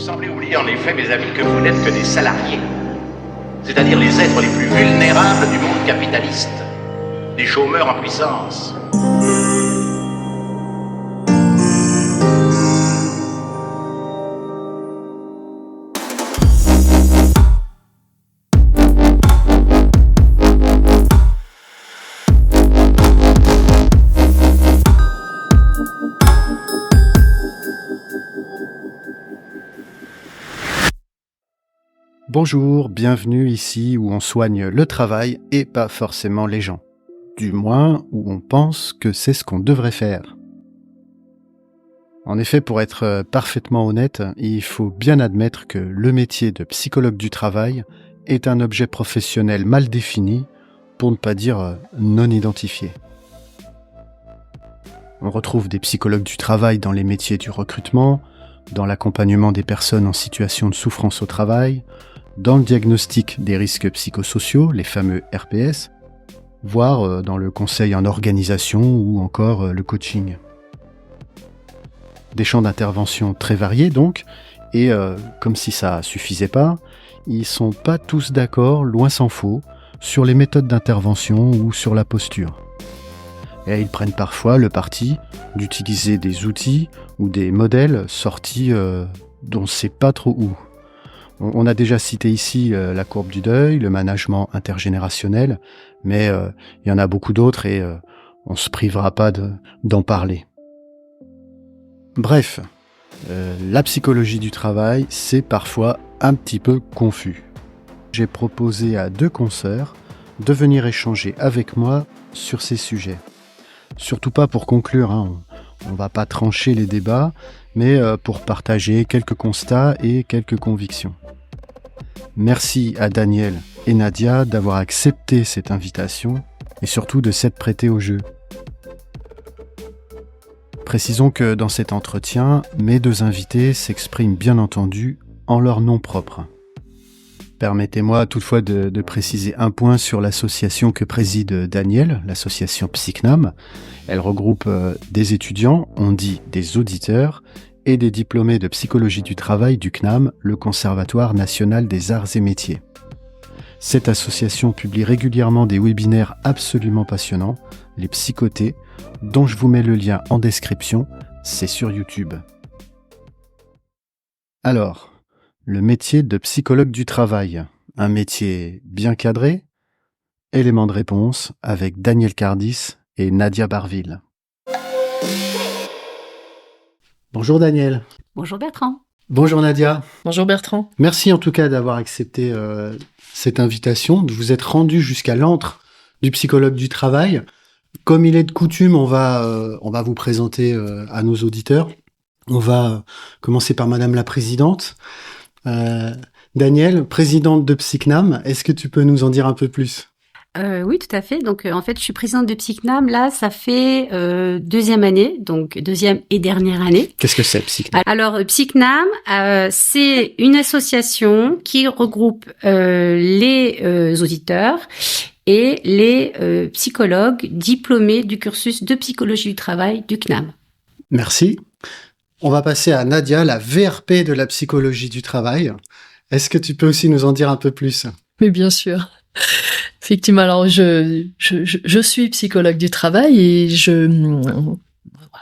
semblez oublier en effet, mes amis, que vous n'êtes que des salariés, c'est-à-dire les êtres les plus vulnérables du monde capitaliste, des chômeurs en puissance. Bonjour, bienvenue ici où on soigne le travail et pas forcément les gens. Du moins, où on pense que c'est ce qu'on devrait faire. En effet, pour être parfaitement honnête, il faut bien admettre que le métier de psychologue du travail est un objet professionnel mal défini, pour ne pas dire non identifié. On retrouve des psychologues du travail dans les métiers du recrutement, dans l'accompagnement des personnes en situation de souffrance au travail, dans le diagnostic des risques psychosociaux, les fameux RPS, voire dans le conseil en organisation ou encore le coaching. Des champs d'intervention très variés donc, et comme si ça suffisait pas, ils sont pas tous d'accord, loin s'en faut, sur les méthodes d'intervention ou sur la posture. Et ils prennent parfois le parti d'utiliser des outils ou des modèles sortis d'on sait pas trop où. On a déjà cité ici la courbe du deuil, le management intergénérationnel, mais il y en a beaucoup d'autres et on se privera pas d'en parler. Bref, la psychologie du travail, c'est parfois un petit peu confus. J'ai proposé à 2 consoeurs de venir échanger avec moi sur ces sujets. Surtout pas pour conclure, on va pas trancher les débats, mais pour partager quelques constats et quelques convictions. Merci à Daniel et Nadia d'avoir accepté cette invitation et surtout de s'être prêtés au jeu. Précisons que dans cet entretien, mes 2 invités s'expriment bien entendu en leur nom propre. Permettez-moi toutefois de préciser un point sur l'association que préside Daniel, l'association PsyCNAM. Elle regroupe des étudiants, on dit des auditeurs, et des diplômés de psychologie du travail du CNAM, le Conservatoire national des arts et métiers. Cette association publie régulièrement des webinaires absolument passionnants, les psychotés, dont je vous mets le lien en description, c'est sur YouTube. Alors, le métier de psychologue du travail, un métier bien cadré? Élément de réponse avec Daniel Cardis et Nadia Barville. Bonjour Daniel. Bonjour Bertrand. Bonjour Nadia. Bonjour Bertrand. Merci en tout cas d'avoir accepté cette invitation, de vous être rendu jusqu'à l'antre du psychologue du travail. Comme il est de coutume, on va vous présenter à nos auditeurs. On va commencer par Madame la Présidente. Daniel, présidente de PsyCNAM, est-ce que tu peux nous en dire un peu plus ? Oui, tout à fait. Donc, en fait, je suis présidente de PsyCNAM. Là, ça fait 2e année, donc 2e et dernière année. Qu'est-ce que c'est, PsyCNAM ? Alors, PsyCNAM, c'est une association qui regroupe les auditeurs et les psychologues diplômés du cursus de psychologie du travail du CNAM. Merci. On va passer à Nadia, la VRP de la psychologie du travail. Est-ce que tu peux aussi nous en dire un peu plus ? Oui, bien sûr. Effectivement, alors je suis psychologue du travail et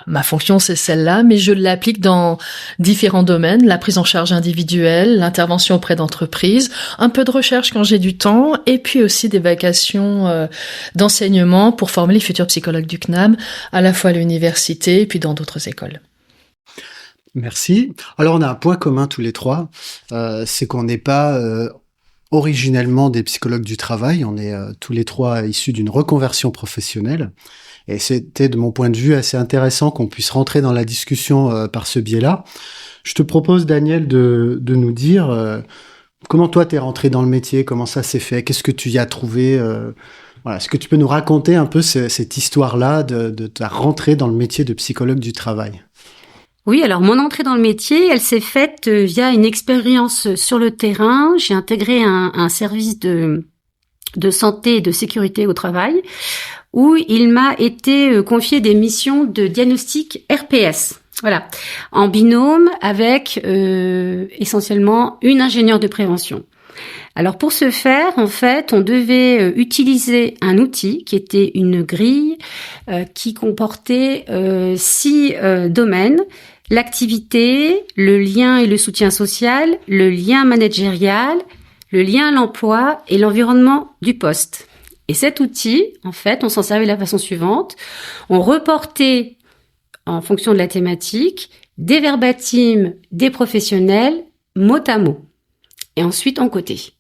ma fonction c'est celle-là, mais je l'applique dans différents domaines, la prise en charge individuelle, l'intervention auprès d'entreprises, un peu de recherche quand j'ai du temps, et puis aussi des vacations d'enseignement pour former les futurs psychologues du CNAM, à la fois à l'université et puis dans d'autres écoles. Merci. Alors on a un point commun tous les 3, c'est qu'on n'est pas originellement des psychologues du travail, on est tous les 3 issus d'une reconversion professionnelle, et c'était de mon point de vue assez intéressant qu'on puisse rentrer dans la discussion par ce biais-là. Je te propose, Daniel, de nous dire comment toi t'es rentré dans le métier, comment ça s'est fait, qu'est-ce que tu y as trouvé, voilà. Est-ce que tu peux nous raconter un peu cette histoire-là de ta rentrée dans le métier de psychologue du travail ? Oui, alors mon entrée dans le métier, elle s'est faite via une expérience sur le terrain. J'ai intégré un service de santé et de sécurité au travail où il m'a été confié des missions de diagnostic RPS. Voilà, en binôme avec essentiellement une ingénieure de prévention. Alors pour ce faire, en fait, on devait utiliser un outil qui était une grille qui comportait 6 domaines: l'activité, le lien et le soutien social, le lien managérial, le lien à l'emploi et l'environnement du poste. Et cet outil, en fait, on s'en servait de la façon suivante. On reportait, en fonction de la thématique, des verbatims des professionnels, mot à mot. Et ensuite, en côté.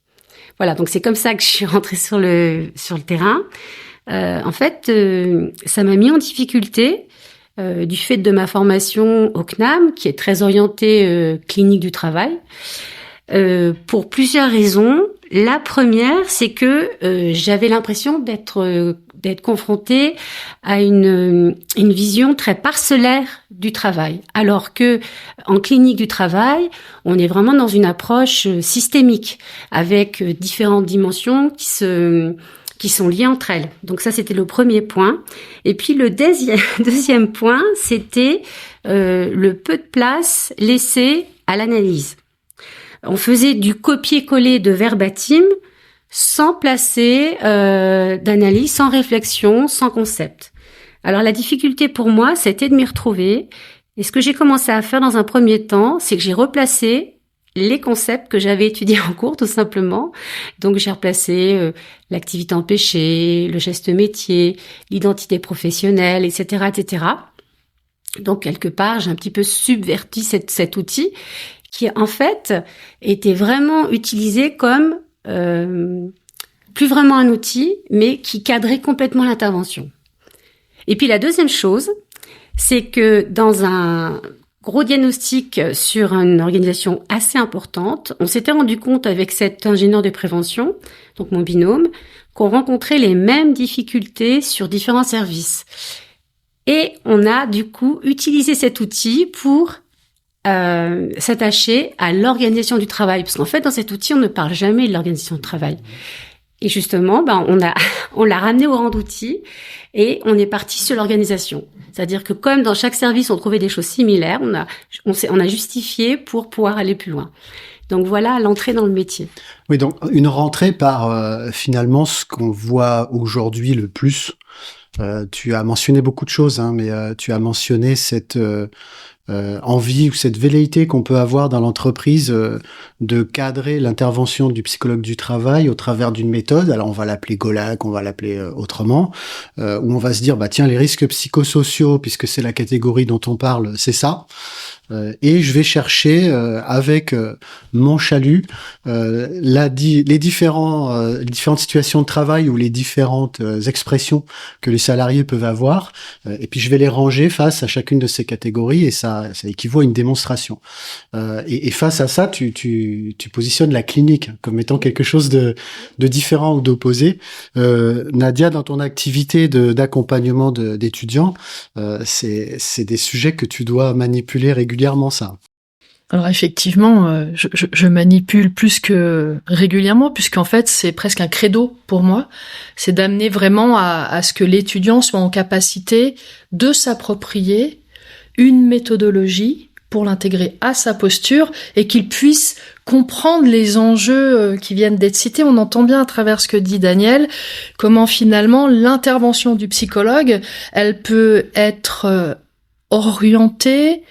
Voilà, donc c'est comme ça que je suis rentrée sur le terrain. En fait, ça m'a mis en difficulté du fait de ma formation au CNAM, qui est très orientée clinique du travail, pour plusieurs raisons. La première, c'est que j'avais l'impression d'être confrontée à une vision très parcellaire du travail, alors que en clinique du travail, on est vraiment dans une approche systémique avec différentes dimensions qui sont liées entre elles. Donc ça, c'était le premier point. Et puis le deuxième point, c'était le peu de place laissée à l'analyse. On faisait du copier-coller de verbatim sans placer d'analyse, sans réflexion, sans concept. Alors la difficulté pour moi, c'était de m'y retrouver. Et ce que j'ai commencé à faire dans un premier temps, c'est que j'ai replacé les concepts que j'avais étudiés en cours, tout simplement. Donc j'ai replacé l'activité empêchée, le geste métier, l'identité professionnelle, etc., etc. Donc quelque part, j'ai un petit peu subverti cet outil qui en fait était vraiment utilisé comme plus vraiment un outil, mais qui cadrait complètement l'intervention. Et puis la deuxième chose, c'est que dans un gros diagnostic sur une organisation assez importante, on s'était rendu compte avec cet ingénieur de prévention, donc mon binôme, qu'on rencontrait les mêmes difficultés sur différents services. Et on a du coup utilisé cet outil pour s'attacher à l'organisation du travail, parce qu'en fait dans cet outil on ne parle jamais de l'organisation du travail. Et justement, on l'a ramené au rang d'outil et on est parti sur l'organisation. C'est-à-dire que comme dans chaque service on trouvait des choses similaires, on a justifié pour pouvoir aller plus loin. Donc voilà l'entrée dans le métier. Oui, donc une rentrée par finalement ce qu'on voit aujourd'hui le plus. Tu as mentionné beaucoup de choses, mais tu as mentionné cette envie ou cette velléité qu'on peut avoir dans l'entreprise de cadrer l'intervention du psychologue du travail au travers d'une méthode. Alors on va l'appeler GOLAC, on va l'appeler autrement, où on va se dire tiens, les risques psychosociaux, puisque c'est la catégorie dont on parle, c'est ça. Et je vais chercher avec mon chalut les différentes situations de travail ou les différentes expressions que les salariés peuvent avoir, et puis je vais les ranger face à chacune de ces catégories, et ça équivaut à une démonstration. Et face à ça, tu positionnes la clinique comme étant quelque chose de différent ou d'opposé. Nadia, dans ton activité d'accompagnement d'étudiants, c'est des sujets que tu dois manipuler régulièrement, ça. Alors effectivement, je manipule plus que régulièrement, puisqu'en fait c'est presque un credo pour moi, c'est d'amener vraiment à ce que l'étudiant soit en capacité de s'approprier une méthodologie pour l'intégrer à sa posture et qu'il puisse comprendre les enjeux qui viennent d'être cités. On entend bien à travers ce que dit Daniel, comment finalement l'intervention du psychologue, elle peut être orientée,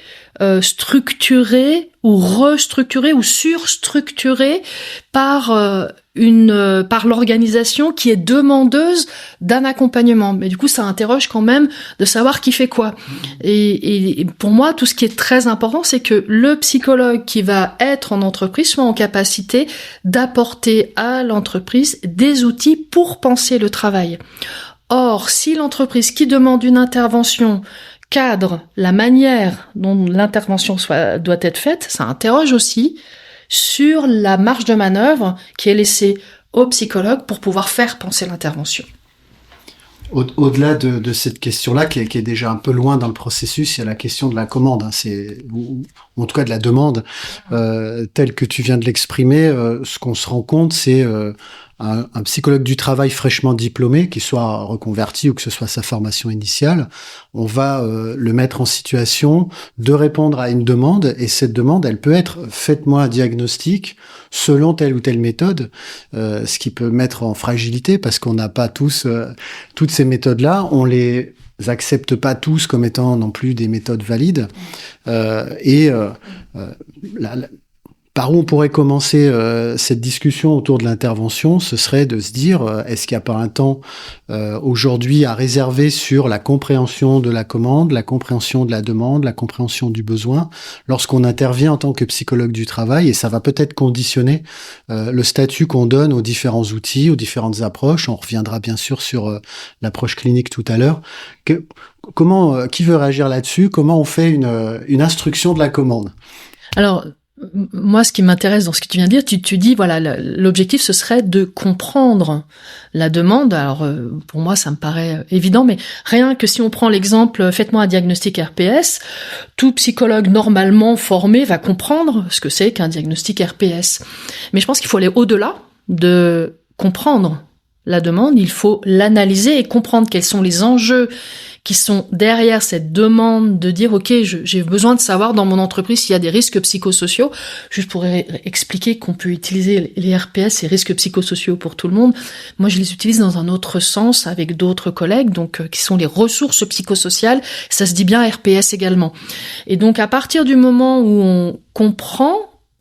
structurée ou restructurée ou surstructurée par l'organisation qui est demandeuse d'un accompagnement. Mais du coup, ça interroge quand même de savoir qui fait quoi. Et pour moi, tout ce qui est très important, c'est que le psychologue qui va être en entreprise soit en capacité d'apporter à l'entreprise des outils pour penser le travail. Or, si l'entreprise qui demande une intervention cadre la manière dont l'intervention doit être faite, ça interroge aussi sur la marge de manœuvre qui est laissée au psychologue pour pouvoir faire penser l'intervention. Au-delà de cette question-là, qui est déjà un peu loin dans le processus, il y a la question de la commande, ou en tout cas de la demande, telle que tu viens de l'exprimer. Ce qu'on se rend compte, c'est un psychologue du travail fraîchement diplômé, qui soit reconverti ou que ce soit sa formation initiale, on va le mettre en situation de répondre à une demande, et cette demande, elle peut être « faites-moi un diagnostic selon telle ou telle méthode », ce qui peut mettre en fragilité parce qu'on n'a pas tous toutes ces méthodes-là, on les accepte pas tous comme étant non plus des méthodes valides, par où on pourrait commencer cette discussion autour de l'intervention, ce serait de se dire, est-ce qu'il n'y a pas un temps aujourd'hui à réserver sur la compréhension de la commande, la compréhension de la demande, la compréhension du besoin, lorsqu'on intervient en tant que psychologue du travail, et ça va peut-être conditionner le statut qu'on donne aux différents outils, aux différentes approches. On reviendra bien sûr sur l'approche clinique tout à l'heure. Qui veut réagir là-dessus? Comment on fait une instruction de la commande? Alors, moi, ce qui m'intéresse dans ce que tu viens de dire, tu dis, voilà, l'objectif, ce serait de comprendre la demande. Alors, pour moi, ça me paraît évident, mais rien que si on prend l'exemple, faites-moi un diagnostic RPS, tout psychologue normalement formé va comprendre ce que c'est qu'un diagnostic RPS. Mais je pense qu'il faut aller au-delà de comprendre la demande, il faut l'analyser et comprendre quels sont les enjeux qui sont derrière cette demande de dire, OK, j'ai besoin de savoir dans mon entreprise s'il y a des risques psychosociaux. Juste pour expliquer qu'on peut utiliser les RPS et risques psychosociaux pour tout le monde. Moi, je les utilise dans un autre sens avec d'autres collègues, donc qui sont les ressources psychosociales. Ça se dit bien RPS également. Et donc, à partir du moment où on comprend,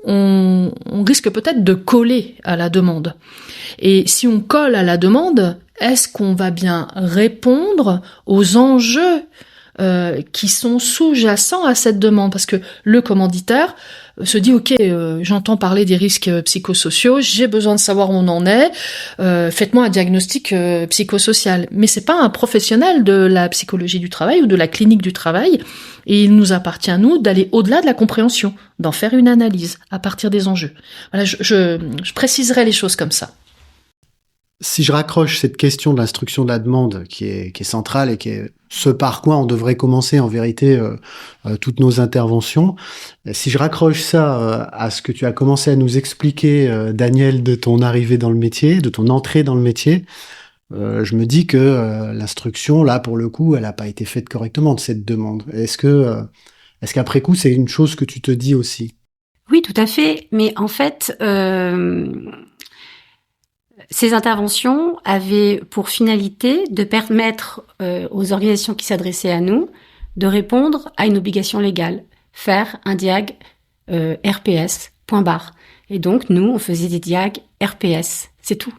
on risque peut-être de coller à la demande. Et si on colle à la demande, est-ce qu'on va bien répondre aux enjeux qui sont sous-jacents à cette demande? Parce que le commanditaire se dit, OK, j'entends parler des risques psychosociaux, j'ai besoin de savoir où on en est, faites-moi un diagnostic psychosocial. Mais c'est pas un professionnel de la psychologie du travail ou de la clinique du travail, et il nous appartient à nous d'aller au-delà de la compréhension, d'en faire une analyse à partir des enjeux. Voilà, je préciserai les choses comme ça. Si je raccroche cette question de l'instruction de la demande qui est centrale et qui est ce par quoi on devrait commencer en vérité toutes nos interventions, si je raccroche ça à ce que tu as commencé à nous expliquer, Daniel, de ton arrivée dans le métier, de ton entrée dans le métier, je me dis que l'instruction, là, pour le coup, elle n'a pas été faite correctement de cette demande. Est-ce qu'après coup, c'est une chose que tu te dis aussi? Oui, tout à fait. Mais en fait, ces interventions avaient pour finalité de permettre aux organisations qui s'adressaient à nous de répondre à une obligation légale, faire un diag RPS, point barre. Et donc, nous, on faisait des diags RPS, c'est tout.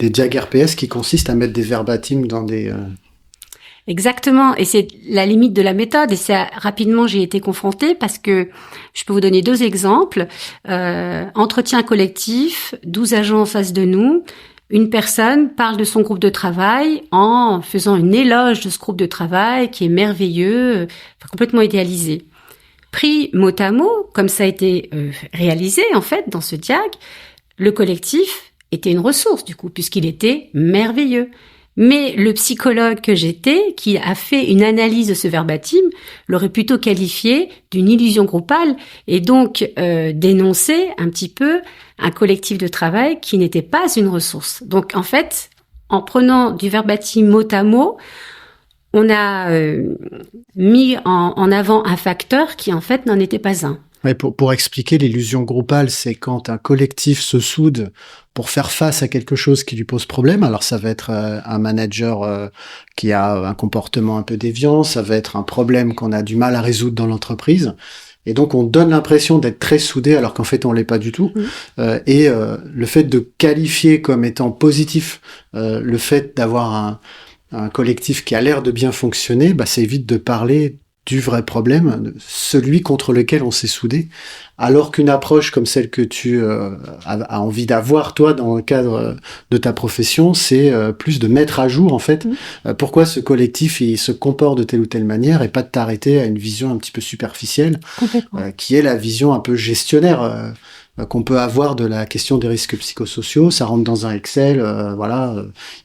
Des diags RPS qui consistent à mettre des verbatims dans des... Exactement, et c'est la limite de la méthode, et ça, rapidement, j'ai été confrontée parce que je peux vous donner 2 exemples. Entretien collectif, 12 agents en face de nous. Une personne parle de son groupe de travail en faisant une éloge de ce groupe de travail qui est merveilleux, complètement idéalisé. Pris mot à mot, comme ça a été réalisé en fait dans ce diag, le collectif était une ressource du coup, puisqu'il était merveilleux. Mais le psychologue que j'étais, qui a fait une analyse de ce verbatim, l'aurait plutôt qualifié d'une illusion groupale et donc dénoncer un petit peu un collectif de travail qui n'était pas une ressource. Donc en fait, en prenant du verbatim mot à mot, on a mis en avant un facteur qui en fait n'en était pas un. Ouais, pour expliquer l'illusion groupale, c'est quand un collectif se soude pour faire face à quelque chose qui lui pose problème. Alors ça va être un manager qui a un comportement un peu déviant, ça va être un problème qu'on a du mal à résoudre dans l'entreprise. Et donc on donne l'impression d'être très soudé alors qu'en fait on l'est pas du tout. Le fait de qualifier comme étant positif le fait d'avoir un collectif qui a l'air de bien fonctionner, ça évite de parler du vrai problème, celui contre lequel on s'est soudé, alors qu'une approche comme celle que tu as envie d'avoir, toi, dans le cadre de ta profession, c'est plus de mettre à jour, en fait, pourquoi ce collectif, il se comporte de telle ou telle manière, et pas de t'arrêter à une vision un petit peu superficielle, qui est la vision un peu gestionnaire qu'on peut avoir de la question des risques psychosociaux. Ça rentre dans un Excel,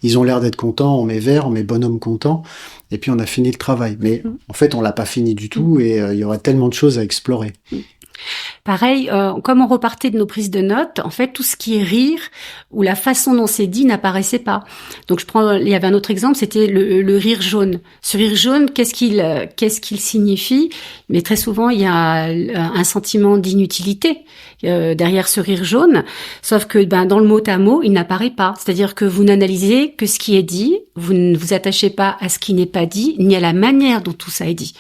ils ont l'air d'être contents, on met vert, on met bonhomme content, et puis on a fini le travail. Mais en fait, on l'a pas fini du tout, et il y aurait tellement de choses à explorer. Pareil, comme on repartait de nos prises de notes, en fait, tout ce qui est rire ou la façon dont c'est dit n'apparaissait pas. Donc, il y avait un autre exemple, c'était le rire jaune. Ce rire jaune, qu'est-ce qu'il signifie? Mais très souvent, il y a un sentiment d'inutilité derrière ce rire jaune. Sauf que, dans le mot à mot, il n'apparaît pas. C'est-à-dire que vous n'analysez que ce qui est dit, vous ne vous attachez pas à ce qui n'est pas dit, ni à la manière dont tout ça est dit.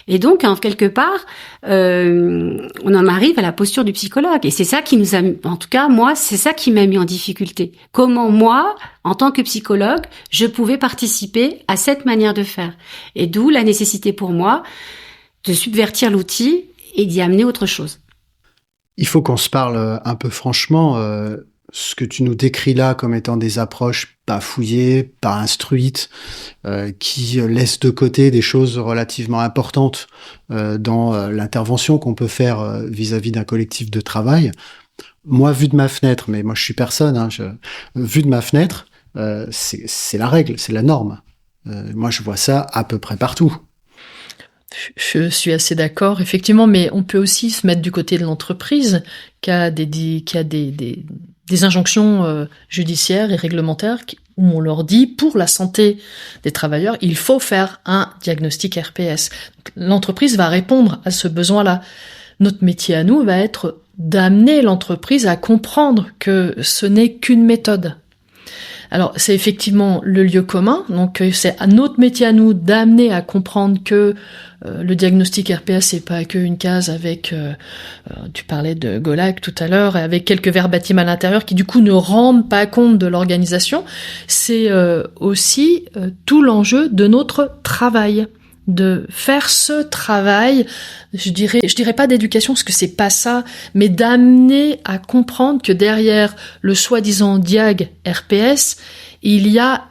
Et donc, quelque part, on en arrive à la posture du psychologue. Et c'est ça qui nous a, en tout cas, moi, c'est ça qui m'a mis en difficulté. Comment moi, en tant que psychologue, je pouvais participer à cette manière de faire. Et d'où la nécessité pour moi de subvertir l'outil et d'y amener autre chose. Il faut qu'on se parle un peu franchement. Ce que tu nous décris là comme étant des approches pas fouillées, pas instruites, qui laissent de côté des choses relativement importantes dans l'intervention qu'on peut faire vis-à-vis d'un collectif de travail. Moi, vu de ma fenêtre, mais moi je suis personne, vu de ma fenêtre, c'est la règle, c'est la norme. Moi je vois ça à peu près partout. Je suis assez d'accord, effectivement, mais on peut aussi se mettre du côté de l'entreprise qui a des injonctions judiciaires et réglementaires où on leur dit, pour la santé des travailleurs, il faut faire un diagnostic RPS. L'entreprise va répondre à ce besoin-là. Notre métier à nous va être d'amener l'entreprise à comprendre que ce n'est qu'une méthode. Alors, c'est effectivement le lieu commun, donc c'est à notre métier à nous d'amener à comprendre que le diagnostic RPS, c'est pas qu'une case avec, tu parlais de Golac tout à l'heure, avec quelques verbatims à l'intérieur qui du coup ne rendent pas compte de l'organisation. C'est aussi tout l'enjeu de notre travail, de faire ce travail, je dirais pas d'éducation parce que c'est pas ça, mais d'amener à comprendre que derrière le soi-disant diag RPS, il y a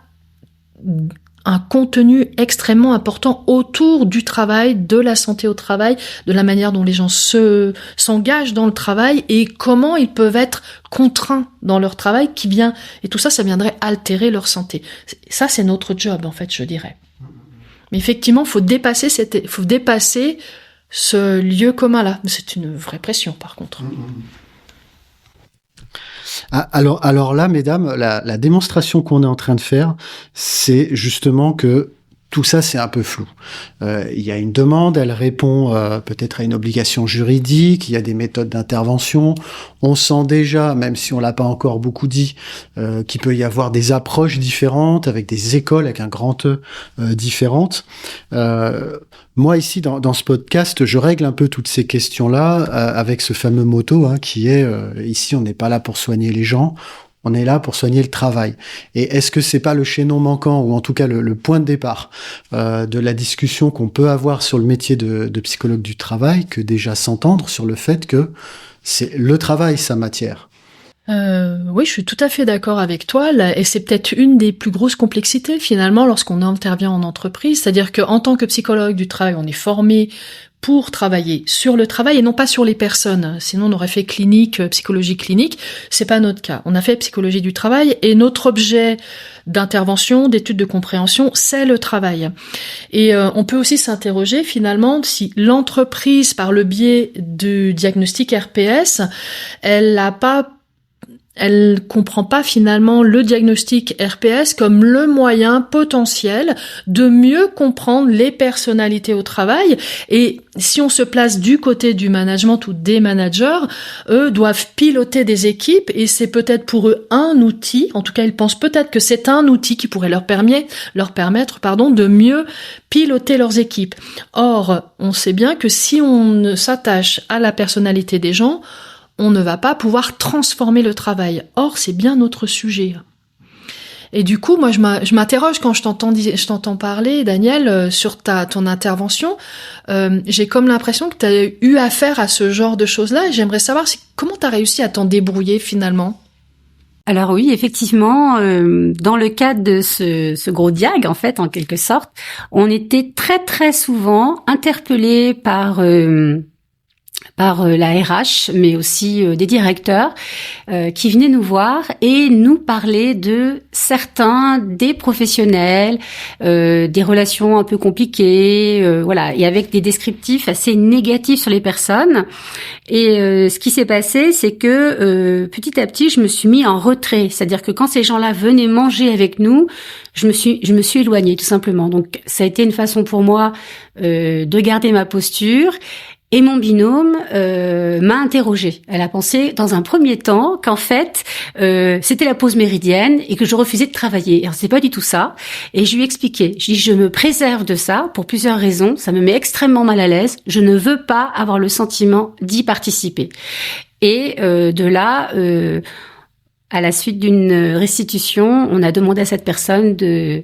un contenu extrêmement important autour du travail, de la santé au travail, de la manière dont les gens s'engagent dans le travail et comment ils peuvent être contraints dans leur travail et tout ça, ça viendrait altérer leur santé. Ça, c'est notre job, en fait, je dirais. Mais effectivement, faut dépasser ce lieu commun-là. C'est une vraie pression, par contre. Alors là, mesdames, la démonstration qu'on est en train de faire, c'est justement que tout ça, c'est un peu flou. Il y a une demande, elle répond peut-être à une obligation juridique, il y a des méthodes d'intervention. On sent déjà, même si on l'a pas encore beaucoup dit, qu'il peut y avoir des approches différentes, avec des écoles, avec un grand E, différentes. Moi, ici, dans ce podcast, je règle un peu toutes ces questions-là avec ce fameux motto qui est ici, on n'est pas là pour soigner les gens, on est là pour soigner le travail. Et est-ce que c'est pas le chaînon manquant, ou en tout cas le point de départ de la discussion qu'on peut avoir sur le métier de psychologue du travail, que déjà s'entendre sur le fait que c'est le travail sa matière? Oui, je suis tout à fait d'accord avec toi, et c'est peut-être une des plus grosses complexités finalement lorsqu'on intervient en entreprise, c'est-à-dire qu'en tant que psychologue du travail, on est formé pour travailler sur le travail et non pas sur les personnes. Sinon, on aurait fait psychologie clinique. C'est pas notre cas. On a fait psychologie du travail et notre objet d'intervention, d'étude de compréhension, c'est le travail. Et on peut aussi s'interroger finalement si l'entreprise, par le biais du diagnostic RPS, elle comprend pas finalement le diagnostic RPS comme le moyen potentiel de mieux comprendre les personnalités au travail. Et si on se place du côté du management ou des managers, eux doivent piloter des équipes et c'est peut-être pour eux un outil, en tout cas ils pensent peut-être que c'est un outil qui pourrait leur permettre de mieux piloter leurs équipes. Or, on sait bien que si on ne s'attache à la personnalité des gens, on ne va pas pouvoir transformer le travail. Or, c'est bien notre sujet. Et du coup, moi, je m'interroge quand je t'entends parler, Daniel, sur ton intervention. J'ai comme l'impression que tu as eu affaire à ce genre de choses-là. Et j'aimerais savoir comment tu as réussi à t'en débrouiller finalement. Alors oui, effectivement, dans le cadre de ce gros diag, en fait, en quelque sorte, on était très très souvent interpellés par par la RH, mais aussi des directeurs qui venaient nous voir et nous parler de certains des professionnels, des relations un peu compliquées, voilà, et avec des descriptifs assez négatifs sur les personnes. Et ce qui s'est passé, c'est que petit à petit, je me suis mis en retrait. C'est-à-dire que quand ces gens-là venaient manger avec nous, je me suis éloignée, tout simplement. Donc, ça a été une façon pour moi de garder ma posture. Et mon binôme m'a interrogée. Elle a pensé, dans un premier temps, qu'en fait, c'était la pause méridienne et que je refusais de travailler. Alors, c'est pas du tout ça. Et je lui ai expliqué. Je dis, je me préserve de ça pour plusieurs raisons. Ça me met extrêmement mal à l'aise. Je ne veux pas avoir le sentiment d'y participer. Et de là, à la suite d'une restitution, on a demandé à cette personne de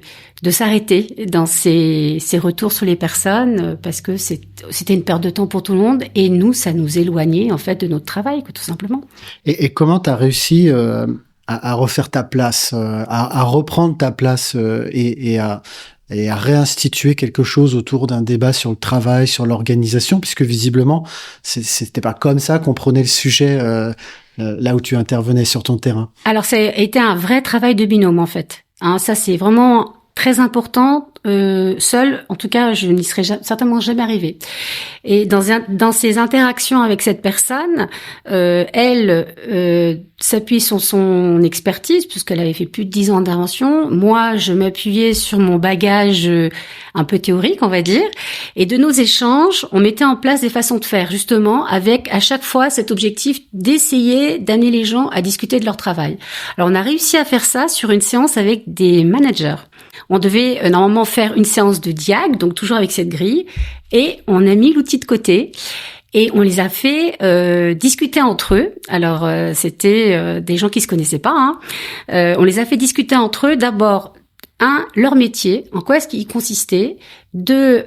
s'arrêter dans ses retours sur les personnes parce que c'était une perte de temps pour tout le monde et nous, ça nous éloignait en fait de notre travail, tout simplement. Et comment tu as réussi à refaire ta place, à reprendre ta place et à réinstituer quelque chose autour d'un débat sur le travail, sur l'organisation, puisque visiblement, c'était pas comme ça qu'on prenait le sujet là où tu intervenais sur ton terrain. Alors, ça a été un vrai travail de binôme, en fait. Hein, ça, c'est vraiment très important. Seul, en tout cas, je n'y serais certainement jamais arrivée. Et dans ces interactions avec cette personne, elle s'appuie sur son expertise puisqu'elle avait fait plus de 10 ans d'intervention. Moi, je m'appuyais sur mon bagage un peu théorique, on va dire. Et de nos échanges, on mettait en place des façons de faire, justement, avec à chaque fois cet objectif d'essayer d'amener les gens à discuter de leur travail. Alors, on a réussi à faire ça sur une séance avec des managers. On devait normalement faire une séance de diag, donc toujours avec cette grille, et on a mis l'outil de côté et on les a fait discuter entre eux. Alors c'était des gens qui se connaissaient pas. Hein. On les a fait discuter entre eux. D'abord, leur métier, en quoi est-ce qu'il consistait. Deux,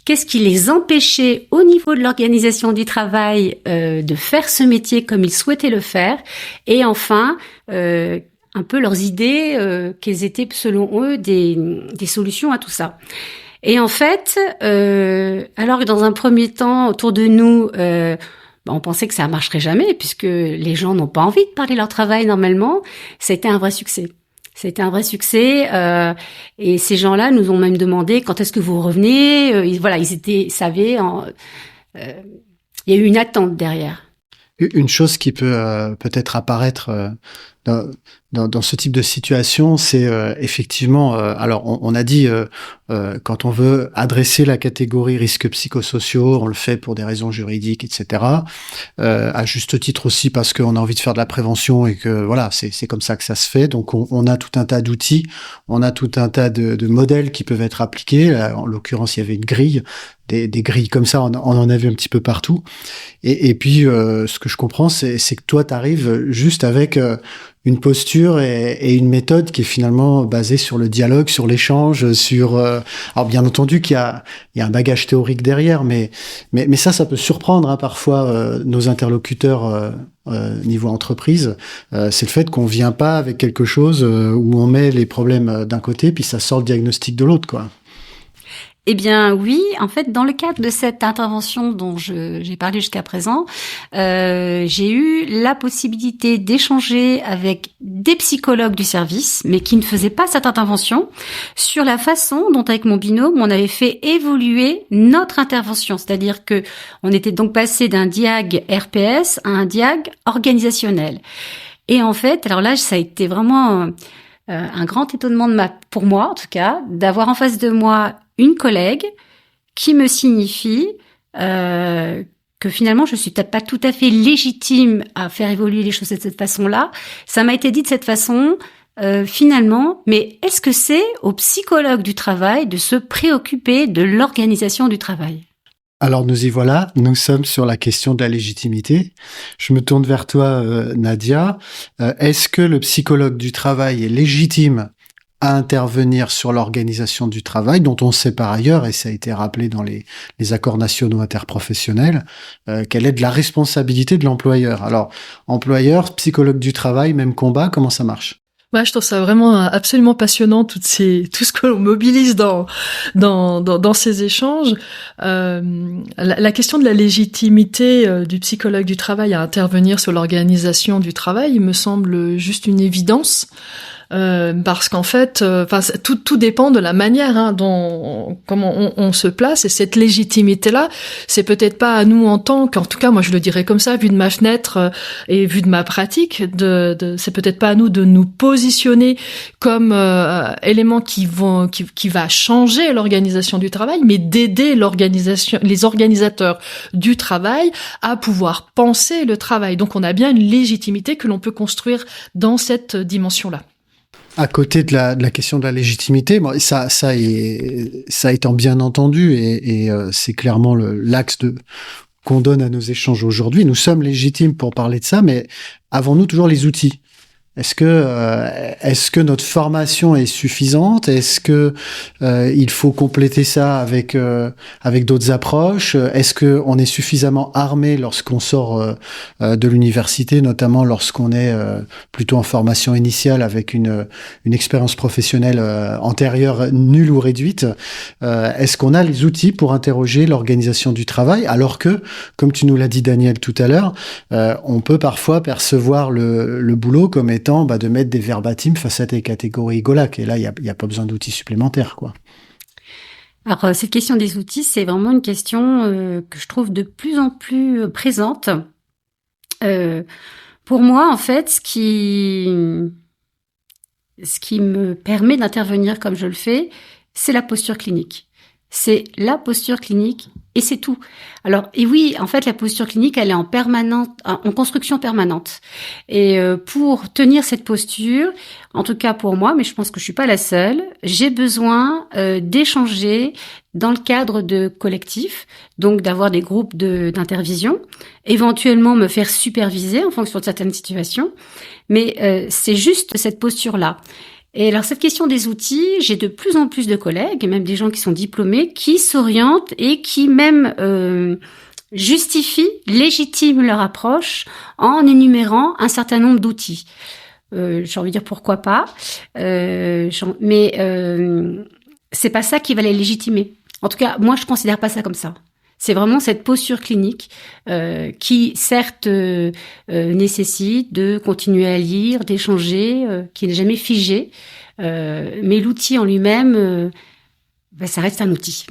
qu'est-ce qui les empêchait au niveau de l'organisation du travail de faire ce métier comme ils souhaitaient le faire. Et enfin, un peu leurs idées, quelles étaient selon eux des solutions à tout ça. Et en fait, alors que dans un premier temps, autour de nous, on pensait que ça marcherait jamais puisque les gens n'ont pas envie de parler de leur travail normalement, c'était un vrai succès. C'était un vrai succès et ces gens-là nous ont même demandé quand est-ce que vous revenez. Voilà, ils savaient. Il y a eu une attente derrière. Une chose qui peut peut-être apparaître dans ce type de situation, c'est effectivement, alors on a dit quand on veut adresser la catégorie risques psychosociaux, on le fait pour des raisons juridiques, etc. À juste titre aussi parce qu'on a envie de faire de la prévention et que voilà, c'est comme ça que ça se fait. Donc on a tout un tas d'outils, on a tout un tas de modèles qui peuvent être appliqués. En l'occurrence, il y avait une grille. Des grilles comme ça, on en a vu un petit peu partout. Et puis, ce que je comprends, c'est que toi, t'arrives juste avec une posture et une méthode qui est finalement basée sur le dialogue, sur l'échange, sur... alors, bien entendu qu'il y a un bagage théorique derrière, mais ça peut surprendre parfois nos interlocuteurs niveau entreprise. C'est le fait qu'on vient pas avec quelque chose où on met les problèmes d'un côté, puis ça sort le diagnostic de l'autre, quoi. Eh bien oui, en fait, dans le cadre de cette intervention dont j'ai parlé jusqu'à présent, j'ai eu la possibilité d'échanger avec des psychologues du service, mais qui ne faisaient pas cette intervention, sur la façon dont, avec mon binôme, on avait fait évoluer notre intervention. C'est-à-dire que on était donc passé d'un diag RPS à un diag organisationnel. Et en fait, alors là, ça a été vraiment un grand étonnement pour moi, en tout cas, d'avoir en face de moi une collègue qui me signifie que finalement je suis peut-être pas tout à fait légitime à faire évoluer les choses de cette façon-là. Ça m'a été dit de cette façon, finalement, mais est-ce que c'est aux psychologues du travail de se préoccuper de l'organisation du travail ? Alors nous y voilà, nous sommes sur la question de la légitimité. Je me tourne vers toi, Nadia. Est-ce que le psychologue du travail est légitime à intervenir sur l'organisation du travail, dont on sait par ailleurs, et ça a été rappelé dans les accords nationaux interprofessionnels, qu'elle est de la responsabilité de l'employeur. Alors, employeur, psychologue du travail, même combat, comment ça marche ? Ouais, je trouve ça vraiment absolument passionnant, tout ce que l'on mobilise dans ces échanges. La question de la légitimité du psychologue du travail à intervenir sur l'organisation du travail, il me semble juste une évidence. Parce qu'en fait, tout dépend de la manière comment on se place, et cette légitimité-là, c'est peut-être pas à nous en tout cas moi je le dirais comme ça, vu de ma fenêtre et vu de ma pratique, c'est peut-être pas à nous de nous positionner comme élément qui va changer l'organisation du travail, mais d'aider les organisateurs du travail à pouvoir penser le travail. Donc on a bien une légitimité que l'on peut construire dans cette dimension-là. À côté de la question de la légitimité, bon, ça étant bien entendu, et c'est clairement l'axe qu'on donne à nos échanges aujourd'hui. Nous sommes légitimes pour parler de ça, mais avons-nous toujours les outils ? Est-ce que notre formation est suffisante ? Est-ce que il faut compléter ça avec d'autres approches ? Est-ce que on est suffisamment armé lorsqu'on sort de l'université, notamment lorsqu'on est plutôt en formation initiale avec une expérience professionnelle antérieure nulle ou réduite ? Est-ce qu'on a les outils pour interroger l'organisation du travail, alors que, comme tu nous l'as dit Daniel tout à l'heure, on peut parfois percevoir le boulot comme étant de mettre des verbatims face à des catégories Golac. Et là, il y a pas besoin d'outils supplémentaires, quoi. Alors, cette question des outils, c'est vraiment une question que je trouve de plus en plus présente. Pour moi, en fait, ce qui me permet d'intervenir comme je le fais, c'est la posture clinique. C'est la posture clinique et c'est tout. Alors, et oui, en fait, la posture clinique, elle est en construction permanente. Et pour tenir cette posture, en tout cas pour moi, mais je pense que je suis pas la seule, j'ai besoin d'échanger dans le cadre de collectifs, donc d'avoir des groupes d'intervision, éventuellement me faire superviser en fonction de certaines situations, mais c'est juste cette posture-là. Et alors, cette question des outils, j'ai de plus en plus de collègues, et même des gens qui sont diplômés, qui s'orientent et qui même justifient, légitiment leur approche en énumérant un certain nombre d'outils. J'ai envie de dire pourquoi pas, mais c'est pas ça qui va les légitimer. En tout cas, moi, je considère pas ça comme ça. C'est vraiment cette posture clinique qui, certes, nécessite de continuer à lire, d'échanger, qui n'est jamais figé. Mais l'outil en lui-même, ça reste un outil.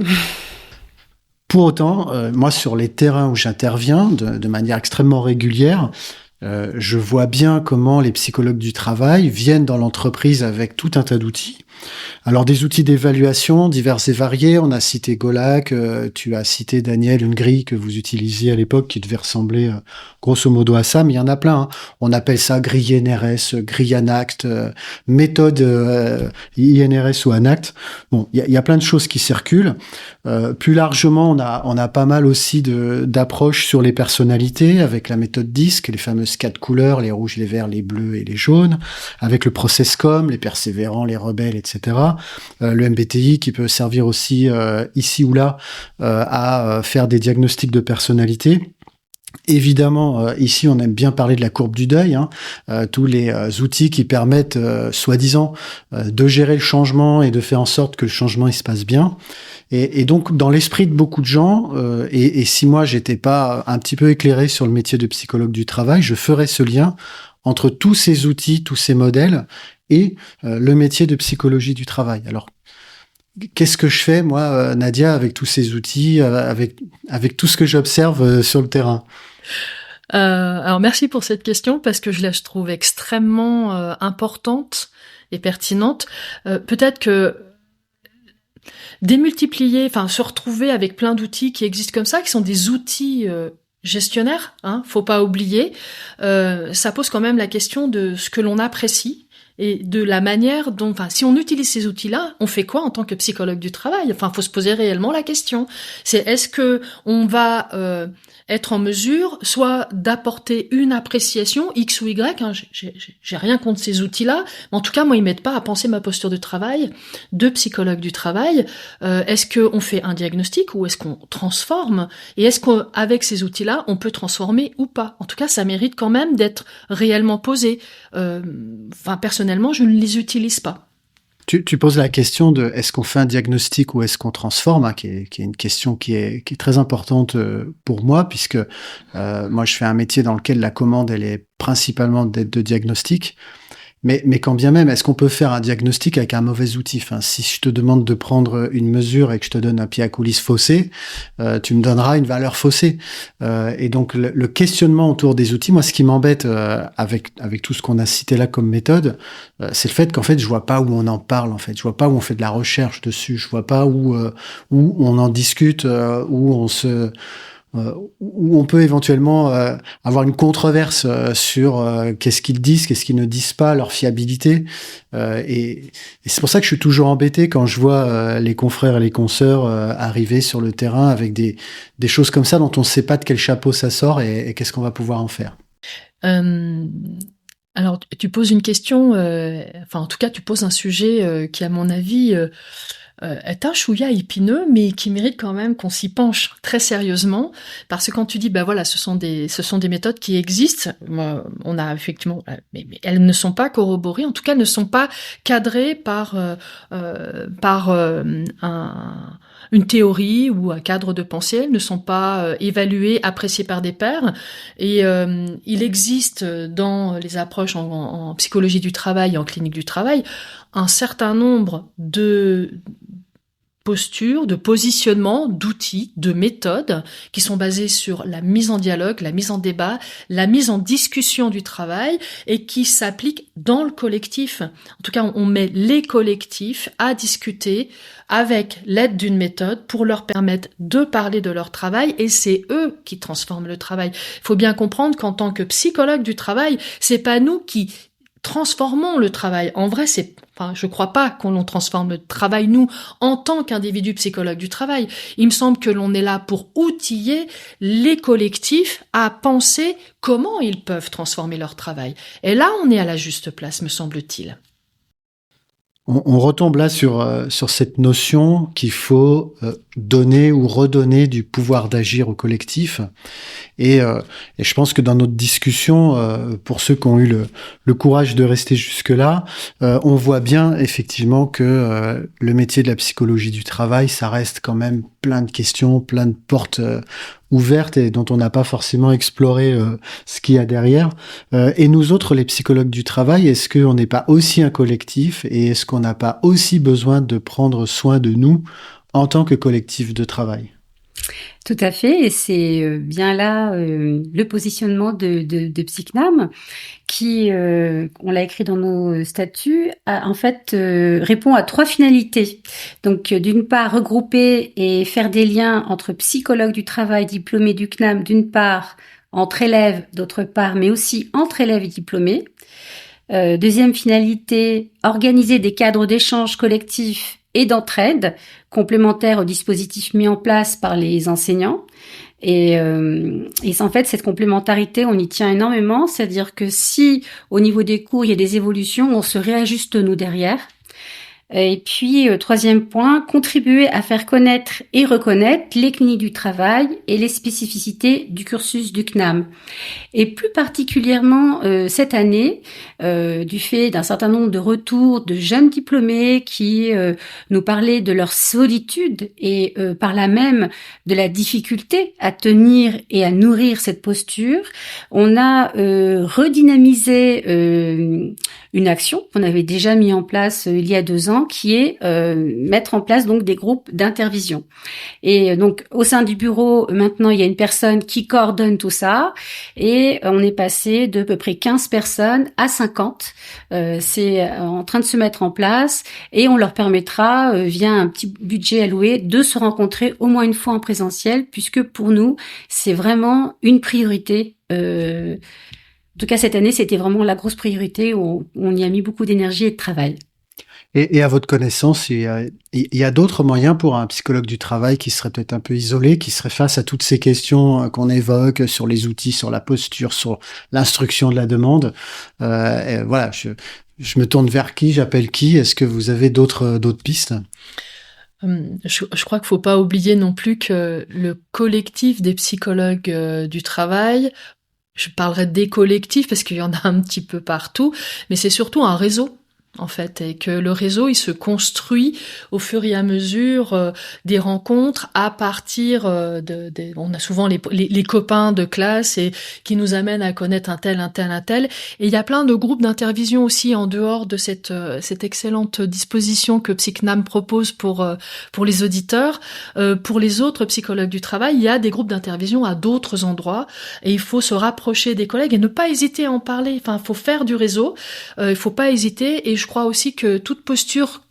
Pour autant, moi, sur les terrains où j'interviens de manière extrêmement régulière, je vois bien comment les psychologues du travail viennent dans l'entreprise avec tout un tas d'outils. Alors des outils d'évaluation divers et variés, on a cité Golac, tu as cité Daniel, une grille que vous utilisiez à l'époque qui devait ressembler grosso modo à ça, mais il y en a plein. On appelle ça grille INRS, grille ANACT, méthode INRS ou ANACT. Bon, il y a plein de choses qui circulent. Plus largement, on a pas mal aussi d'approches sur les personnalités avec la méthode DISC, les fameuses 4 couleurs, les rouges, les verts, les bleus et les jaunes, avec le process COM, les persévérants, les rebelles, etc. Le MBTI qui peut servir aussi ici ou là à faire des diagnostics de personnalité. Évidemment, ici, on aime bien parler de la courbe du deuil, tous les outils qui permettent, soi-disant, de gérer le changement et de faire en sorte que le changement il se passe bien. Et donc, dans l'esprit de beaucoup de gens, et si moi, j'étais pas un petit peu éclairé sur le métier de psychologue du travail, je ferais ce lien entre tous ces outils, tous ces modèles et le métier de psychologie du travail. Alors, qu'est-ce que je fais, moi, Nadia, avec tous ces outils, avec tout ce que j'observe sur le terrain ? Alors, merci pour cette question, parce que je la trouve extrêmement importante et pertinente. Peut-être que démultiplier, se retrouver avec plein d'outils qui existent comme ça, qui sont des outils gestionnaires, faut pas oublier, ça pose quand même la question de ce que l'on apprécie et de la manière dont, si on utilise ces outils-là, on fait quoi en tant que psychologue du travail ? Faut se poser réellement la question. C'est est-ce que on va être en mesure soit d'apporter une appréciation X ou Y, j'ai rien contre ces outils-là, mais en tout cas, moi, ils m'aident pas à penser ma posture de travail, de psychologue du travail. Est-ce qu'on fait un diagnostic ou est-ce qu'on transforme ? Et est-ce qu'avec ces outils-là, on peut transformer ou pas ? En tout cas, ça mérite quand même d'être réellement posé. Personnellement, personnellement, je ne les utilise pas. Tu poses la question de est-ce qu'on fait un diagnostic ou est-ce qu'on transforme, hein, qui est une question qui est très importante pour moi, puisque moi je fais un métier dans lequel la commande elle est principalement d'être de diagnostic. Mais quand bien même, est-ce qu'on peut faire un diagnostic avec un mauvais outil? Enfin, si je te demande de prendre une mesure et que je te donne un pied à coulisse faussé, tu me donneras une valeur faussée. Et donc, le questionnement autour des outils, moi, ce qui m'embête avec tout ce qu'on a cité là comme méthode, c'est le fait qu'en fait, je vois pas où on en parle. En fait, je vois pas où on fait de la recherche dessus. Je vois pas où on en discute, où on peut éventuellement avoir une controverse sur qu'est-ce qu'ils disent, qu'est-ce qu'ils ne disent pas, leur fiabilité. Et c'est pour ça que je suis toujours embêté quand je vois les confrères et les consoeurs arriver sur le terrain avec des choses comme ça dont on ne sait pas de quel chapeau ça sort et qu'est-ce qu'on va pouvoir en faire. Alors, tu poses une question, enfin en tout cas tu poses un sujet qui à mon avis est un chouïa épineux, mais qui mérite quand même qu'on s'y penche très sérieusement, parce que quand tu dis, ben voilà, ce sont des méthodes qui existent, on a effectivement, mais elles ne sont pas corroborées, en tout cas, elles ne sont pas cadrées par une théorie ou un cadre de pensée, elles ne sont pas évaluées, appréciées par des pairs, et il existe dans les approches en psychologie du travail, en clinique du travail, un certain nombre de postures, de positionnements, d'outils, de méthodes qui sont basées sur la mise en dialogue, la mise en débat, la mise en discussion du travail et qui s'appliquent dans le collectif. En tout cas, on met les collectifs à discuter avec l'aide d'une méthode pour leur permettre de parler de leur travail et c'est eux qui transforment le travail. Il faut bien comprendre qu'en tant que psychologue du travail, c'est pas nous qui transformons le travail. En vrai, je crois pas qu'on transforme le travail, nous, en tant qu'individu psychologue du travail. Il me semble que l'on est là pour outiller les collectifs à penser comment ils peuvent transformer leur travail. Et là, on est à la juste place, me semble-t-il. On retombe là sur cette notion qu'il faut donner ou redonner du pouvoir d'agir au collectif. Et je pense que dans notre discussion, pour ceux qui ont eu le courage de rester jusque-là, on voit bien effectivement que le métier de la psychologie du travail, ça reste quand même plein de questions, plein de portes ouvertes et dont on n'a pas forcément exploré ce qu'il y a derrière. Et nous autres, les psychologues du travail, est-ce qu'on n'est pas aussi un collectif et est-ce qu'on n'a pas aussi besoin de prendre soin de nous en tant que collectif de travail ? Tout à fait, et c'est bien là le positionnement de Psycnam qui, on l'a écrit dans nos statuts, en fait répond à 3 finalités. Donc d'une part regrouper et faire des liens entre psychologues du travail diplômés du CNAM d'une part, entre élèves d'autre part, mais aussi entre élèves et diplômés. Deuxième finalité, organiser des cadres d'échange collectifs et d'entraide complémentaires aux dispositifs mis en place par les enseignants. Et en fait, cette complémentarité, on y tient énormément. C'est-à-dire que si, au niveau des cours, il y a des évolutions, on se réajuste nous derrière. Et puis, troisième point, contribuer à faire connaître et reconnaître les cliniques du travail et les spécificités du cursus du CNAM. Et plus particulièrement cette année, du fait d'un certain nombre de retours de jeunes diplômés qui nous parlaient de leur solitude et par là même de la difficulté à tenir et à nourrir cette posture, on a redynamisé une action qu'on avait déjà mis en place il y a 2 ans, qui est mettre en place donc des groupes d'intervision. Et donc au sein du bureau, maintenant il y a une personne qui coordonne tout ça, et on est passé de peu près 15 personnes à 50. C'est en train de se mettre en place, et on leur permettra via un petit budget alloué de se rencontrer au moins une fois en présentiel, puisque pour nous c'est vraiment une priorité. En tout cas, cette année, c'était vraiment la grosse priorité où on y a mis beaucoup d'énergie et de travail. Et à votre connaissance, il y a d'autres moyens pour un psychologue du travail qui serait peut-être un peu isolé, qui serait face à toutes ces questions qu'on évoque sur les outils, sur la posture, sur l'instruction de la demande. Et voilà, je me tourne vers qui, j'appelle qui? Est-ce que vous avez d'autres pistes? Je crois qu'il faut pas oublier non plus que le collectif des psychologues du travail, je parlerai des collectifs parce qu'il y en a un petit peu partout, mais c'est surtout un réseau. En fait, et que le réseau, il se construit au fur et à mesure des rencontres à partir on a souvent les copains de classe et qui nous amènent à connaître un tel. Et il y a plein de groupes d'intervision aussi en dehors de cette excellente disposition que Psycnam propose pour les auditeurs. Pour les autres psychologues du travail, il y a des groupes d'intervision à d'autres endroits et il faut se rapprocher des collègues et ne pas hésiter à en parler. Enfin, il faut faire du réseau, il faut pas hésiter. Et je crois aussi que toute posture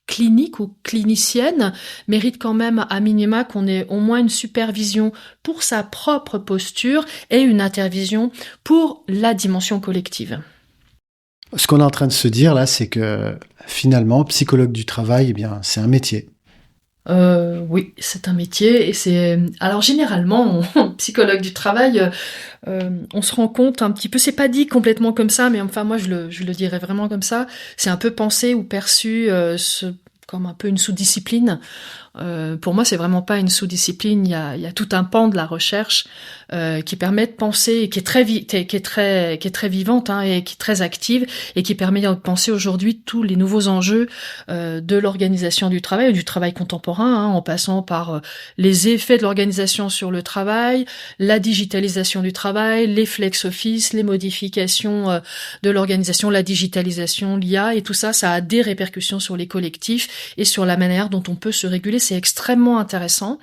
clinique ou clinicienne mérite quand même à minima qu'on ait au moins une supervision pour sa propre posture et une intervision pour la dimension collective. Ce qu'on est en train de se dire là, c'est que finalement, psychologue du travail, eh bien, c'est un métier. Oui, c'est un métier et c'est. Alors généralement, psychologue du travail, on se rend compte un petit peu. C'est pas dit complètement comme ça, mais enfin moi je le dirais vraiment comme ça. C'est un peu pensé ou perçu comme un peu une sous-discipline. Pour moi, c'est vraiment pas une sous-discipline. Il y a tout un pan de la recherche qui permet de penser, et qui est très vivante et qui est très active et qui permet de penser aujourd'hui tous les nouveaux enjeux de l'organisation du travail contemporain, en passant par les effets de l'organisation sur le travail, la digitalisation du travail, les flex office, les modifications de l'organisation, la digitalisation, l'IA et tout ça, ça a des répercussions sur les collectifs et sur la manière dont on peut se réguler. C'est extrêmement intéressant.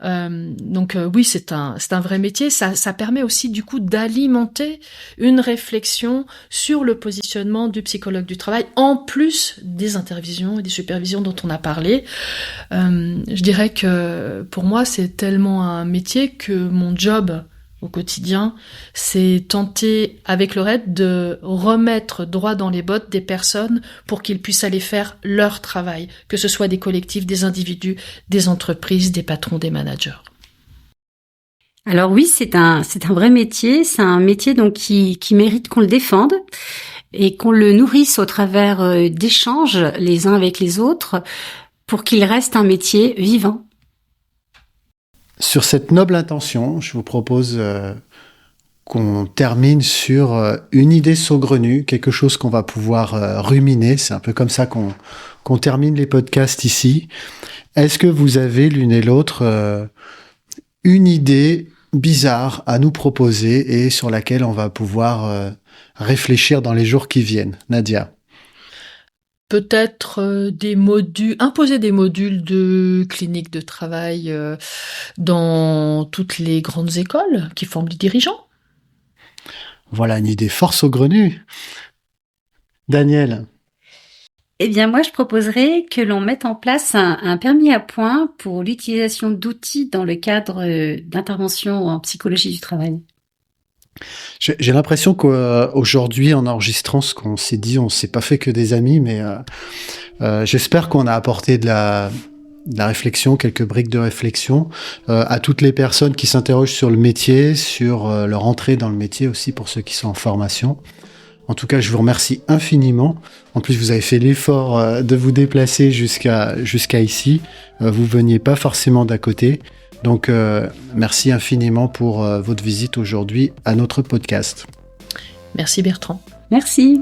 Donc oui, c'est un vrai métier. Ça permet aussi du coup d'alimenter une réflexion sur le positionnement du psychologue du travail, en plus des intervisions et des supervisions dont on a parlé. Je dirais que pour moi, c'est tellement un métier que mon job au quotidien, c'est tenter avec le RAID de remettre droit dans les bottes des personnes pour qu'ils puissent aller faire leur travail, que ce soit des collectifs, des individus, des entreprises, des patrons, des managers. Alors oui, c'est un vrai métier, c'est un métier donc qui mérite qu'on le défende et qu'on le nourrisse au travers d'échanges les uns avec les autres pour qu'il reste un métier vivant. Sur cette noble intention, je vous propose qu'on termine sur une idée saugrenue, quelque chose qu'on va pouvoir ruminer. C'est un peu comme ça qu'on termine les podcasts ici. Est-ce que vous avez l'une et l'autre une idée bizarre à nous proposer et sur laquelle on va pouvoir réfléchir dans les jours qui viennent? Nadia? Peut-être imposer des modules de clinique de travail dans toutes les grandes écoles qui forment les dirigeants. Voilà une idée fort saugrenue. Daniel? Eh bien, moi, je proposerais que l'on mette en place un permis à points pour l'utilisation d'outils dans le cadre d'intervention en psychologie du travail. J'ai l'impression qu'aujourd'hui, en enregistrant ce qu'on s'est dit, on s'est pas fait que des amis, mais j'espère qu'on a apporté de la réflexion, quelques briques de réflexion à toutes les personnes qui s'interrogent sur le métier, sur leur entrée dans le métier aussi pour ceux qui sont en formation. En tout cas, je vous remercie infiniment. En plus, vous avez fait l'effort de vous déplacer jusqu'à ici. Vous veniez pas forcément d'à côté. Donc, merci infiniment pour votre visite aujourd'hui à notre podcast. Merci Bertrand. Merci.